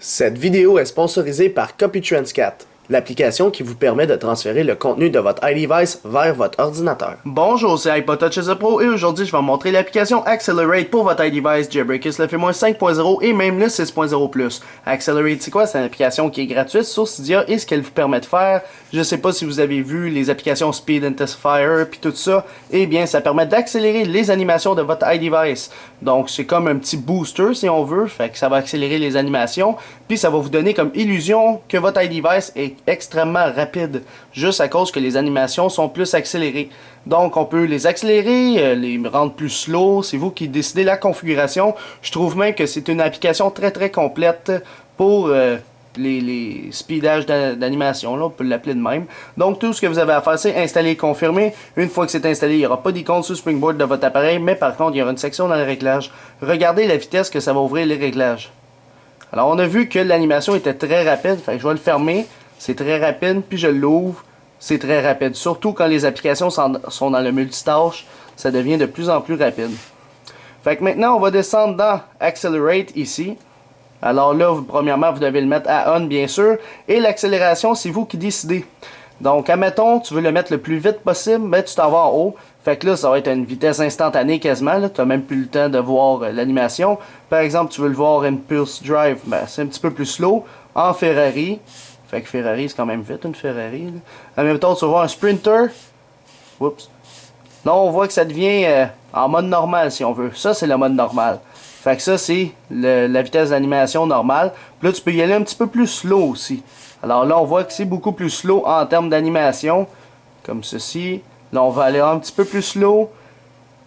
Cette vidéo est sponsorisée par CopyTransCat, l'application qui vous permet de transférer le contenu de votre iDevice vers votre ordinateur. Bonjour, c'est iPodTouch Pro et aujourd'hui je vais vous montrer l'application Accelerate pour votre iDevice Jailbreakers le FreeMOS 5.0 et même le 6.0+. Accelerate, c'est quoi? C'est une application qui est gratuite sur Cydia et ce qu'elle vous permet de faire, je sais pas si vous avez vu les applications Speed Intensifier puis tout ça, eh bien ça permet d'accélérer les animations de votre iDevice. Donc c'est comme un petit booster si on veut, fait que ça va accélérer les animations, puis ça va vous donner comme illusion que votre iDevice est extrêmement rapide, juste à cause que les animations sont plus accélérées. Donc on peut les accélérer, les rendre plus slow, c'est vous qui décidez la configuration. Je trouve même que c'est une application très complète pour les speedages d'animation, là, on peut l'appeler de même. Donc tout ce que vous avez à faire, c'est installer et confirmer. Une fois que c'est installé, il n'y aura pas d'icône sur Springboard de votre appareil, mais par contre, il y aura une section dans les réglages. Regardez la vitesse que ça va ouvrir les réglages. Alors on a vu que l'animation était très rapide, fait que je vais le fermer. C'est très rapide, puis je l'ouvre, c'est très rapide. Surtout quand les applications sont dans le multitâche, ça devient de plus en plus rapide. Fait que maintenant, on va descendre dans Accelerate ici. Alors là, premièrement, vous devez le mettre à on, bien sûr. Et l'accélération, c'est vous qui décidez. Donc, admettons, tu veux le mettre le plus vite possible, ben, tu t'en vas en haut. Fait que là, ça va être à une vitesse instantanée quasiment. Tu n'as même plus le temps de voir l'animation. Par exemple, tu veux le voir Impulse Drive, ben, c'est un petit peu plus slow. En Ferrari. Fait que Ferrari, c'est quand même vite, une Ferrari. Là. En même temps, tu vas voir un Sprinter. Oups. Là, on voit que ça devient en mode normal, si on veut. Ça, c'est le mode normal. Fait que ça, c'est la vitesse d'animation normale. Puis là, tu peux y aller un petit peu plus slow aussi. Alors là, on voit que c'est beaucoup plus slow en termes d'animation. Comme ceci. Là, on va aller un petit peu plus slow.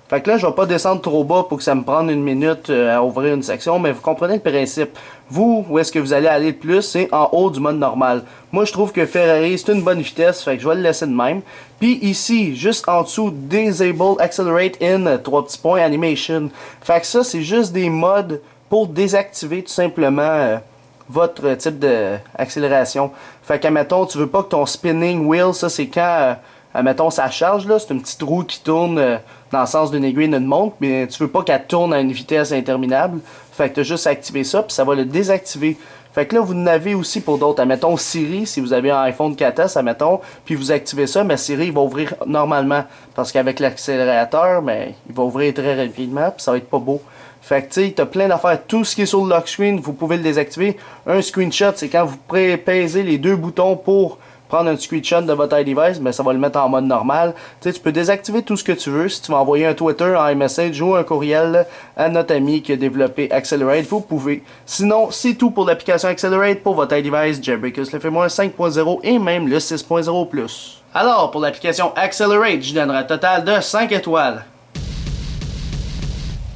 Fait que là, je vais pas descendre trop bas pour que ça me prenne une minute à ouvrir une section, mais vous comprenez le principe. Vous, où est-ce que vous allez aller le plus, c'est en haut du mode normal. Moi, je trouve que Ferrari, c'est une bonne vitesse, fait que je vais le laisser de même. Puis ici, juste en dessous, Disable Accelerate in, 3 petits points, Animation. Fait que ça, c'est juste des modes pour désactiver tout simplement votre type d'accélération. Fait qu'admettons, tu veux pas que ton spinning wheel, ça c'est quand... admettons, ça charge, là, c'est une petite roue qui tourne dans le sens d'une aiguille d'une montre, mais tu veux pas qu'elle tourne à une vitesse interminable. Fait que tu as juste à activer ça, puis ça va le désactiver. Fait que là, vous en avez aussi pour d'autres. Admettons Siri, si vous avez un iPhone 4S, admettons, puis vous activez ça, mais Siri, il va ouvrir normalement. Parce qu'avec l'accélérateur, ben, il va ouvrir très rapidement, puis ça va être pas beau. Fait que tu sais, tu as plein d'affaires. Tout ce qui est sur le lock screen, vous pouvez le désactiver. Un screenshot, c'est quand vous pèsez les deux boutons pour prendre un screenshot de votre iDevice, mais ça va le mettre en mode normal. Tu sais, tu peux désactiver tout ce que tu veux. Si tu veux envoyer un Twitter, un iMessage ou un courriel à notre ami qui a développé Accelerate, vous pouvez. Sinon, c'est tout pour l'application Accelerate pour votre iDevice Jailbreakers le FreeMOS 5.0 et même le 6.0+. Alors, pour l'application Accelerate, je donnerai un total de 5 étoiles.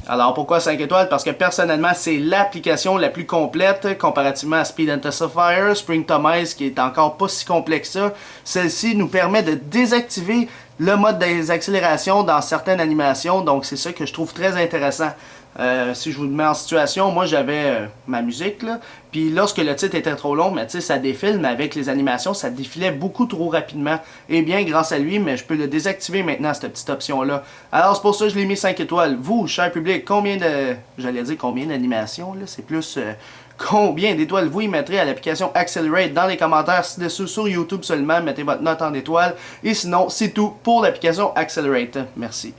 Alors pourquoi 5 étoiles? Parce que personnellement c'est l'application la plus complète comparativement à Speed Intensifier, Springtomize qui est encore pas si complexe que ça. Celle-ci nous permet de désactiver le mode des accélérations dans certaines animations, donc c'est ça que je trouve très intéressant. Si je vous mets en situation, moi j'avais ma musique là, puis lorsque le titre était trop long, mais tu sais ça défile, mais avec les animations ça défilait beaucoup trop rapidement. Et bien grâce à lui, mais je peux le désactiver maintenant cette petite option là. Alors c'est pour ça que je l'ai mis 5 étoiles. Vous, cher public, combien de, j'allais dire combien d'animations là, c'est plus combien d'étoiles vous y mettrez à l'application Accelerate dans les commentaires ci-dessous sur YouTube seulement, mettez votre note en étoiles. Et sinon c'est tout pour l'application Accelerate. Merci.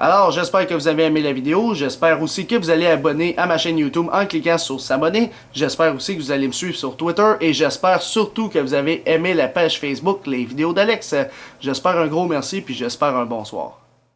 Alors, j'espère que vous avez aimé la vidéo. J'espère aussi que vous allez abonner à ma chaîne YouTube en cliquant sur s'abonner. J'espère aussi que vous allez me suivre sur Twitter. Et j'espère surtout que vous avez aimé la page Facebook, les vidéos d'Alex. J'espère un gros merci, puis j'espère un bonsoir.